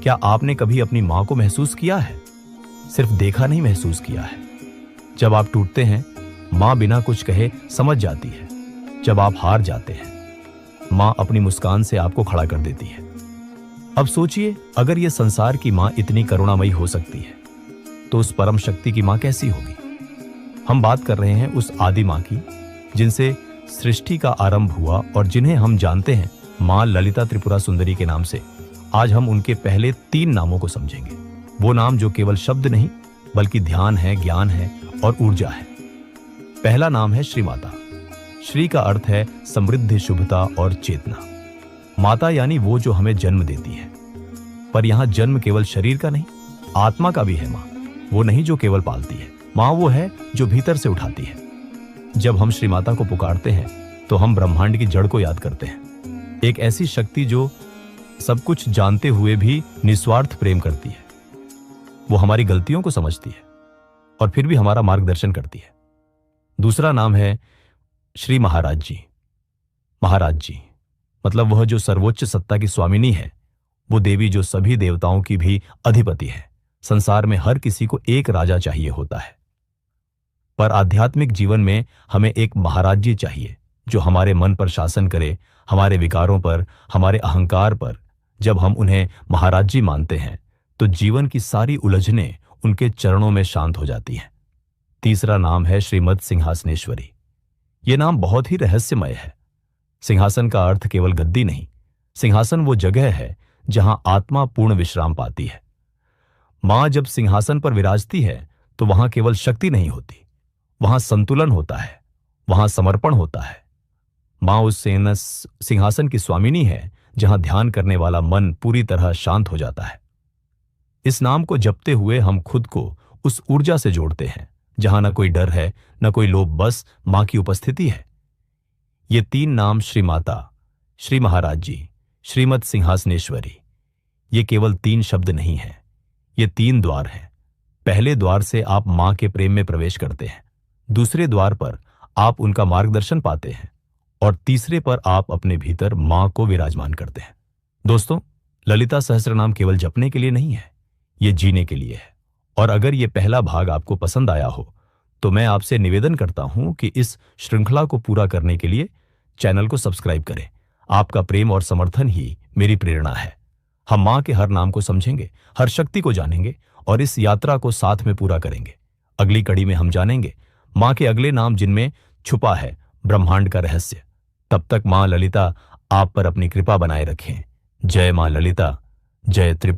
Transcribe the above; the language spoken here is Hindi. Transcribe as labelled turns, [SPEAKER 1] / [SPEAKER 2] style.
[SPEAKER 1] क्या आपने कभी अपनी मां को महसूस किया है? सिर्फ देखा नहीं, महसूस किया है। जब आप टूटते हैं, मां बिना कुछ कहे समझ जाती है। जब आप हार जाते हैं, मां अपनी मुस्कान से आपको खड़ा कर देती है। अब सोचिए, अगर यह संसार की मां इतनी करुणामयी हो सकती है, तो उस परम शक्ति की मां कैसी होगी? हम बात कर रहे हैं उस आदि मां की, जिनसे सृष्टि का आरंभ हुआ और जिन्हें हम जानते हैं मां ललिता त्रिपुरा सुंदरी के नाम से। आज हम उनके पहले 3 नामों को समझेंगे। वो नाम जो केवल शब्द नहीं, बल्कि ध्यान है, ज्ञान है और ऊर्जा है। पहला नाम है श्री माता। श्री का अर्थ है समृद्धि, शुभता और चेतना। माता यानी वो जो हमें जन्म देती है। पर यहां जन्म केवल शरीर का नहीं, आत्मा का भी है मां। वो नहीं जो केवल पालती है, मां वो है जो भीतर से उठाती है। जब हम श्री माता को पुकारते हैं, तो हम ब्रह्मांड की जड़ को याद करते हैं। एक ऐसी शक्ति जो सब कुछ जानते हुए भी निस्वार्थ प्रेम करती है। वो हमारी गलतियों को समझती है और फिर भी हमारा मार्गदर्शन करती है। दूसरा नाम है श्री महाराज जी। महाराज जी मतलब वह जो सर्वोच्च सत्ता की स्वामिनी है, वो देवी जो सभी देवताओं की भी अधिपति है। संसार में हर किसी को एक राजा चाहिए होता है, पर आध्यात्मिक जीवन में हमें एक महाराज जी चाहिए जो हमारे मन पर शासन करे, हमारे विकारों पर, हमारे अहंकार पर। जब हम उन्हें महाराज जी मानते हैं, तो जीवन की सारी उलझनें उनके चरणों में शांत हो जाती हैं। तीसरा नाम है श्रीमद सिंहासनेश्वरी। यह नाम बहुत ही रहस्यमय है। सिंहासन का अर्थ केवल गद्दी नहीं, सिंहासन वो जगह है जहां आत्मा पूर्ण विश्राम पाती है। मां जब सिंहासन पर विराजती है, तो वहां केवल शक्ति नहीं होती, वहां संतुलन होता है, वहां समर्पण होता है। मां उस सिंहासन की स्वामिनी है जहां ध्यान करने वाला मन पूरी तरह शांत हो जाता है। इस नाम को जपते हुए हम खुद को उस ऊर्जा से जोड़ते हैं जहां न कोई डर है, न कोई लोभ, बस मां की उपस्थिति है। ये 3 नाम श्री माता, श्री महाराज जी, श्रीमद सिंहासनेश्वरी, ये केवल 3 शब्द नहीं हैं, ये 3 द्वार हैं। पहले द्वार से आप मां के प्रेम में प्रवेश करते हैं, दूसरे द्वार पर आप उनका मार्गदर्शन पाते हैं और तीसरे पर आप अपने भीतर मां को विराजमान करते हैं। दोस्तों, ललिता सहस्त्रनाम केवल जपने के लिए नहीं है, ये जीने के लिए है। और अगर ये पहला भाग आपको पसंद आया हो, तो मैं आपसे निवेदन करता हूं कि इस श्रृंखला को पूरा करने के लिए चैनल को सब्सक्राइब करें। आपका प्रेम और समर्थन ही मेरी प्रेरणा है। हम मां के हर नाम को समझेंगे, हर शक्ति को जानेंगे और इस यात्रा को साथ में पूरा करेंगे। अगली कड़ी में हम जानेंगे मां के अगले नाम जिनमें छुपा है ब्रह्मांड का रहस्य। तब तक मां ललिता आप पर अपनी कृपा बनाए रखें। जय मां ललिता, जय त्रिपुरा।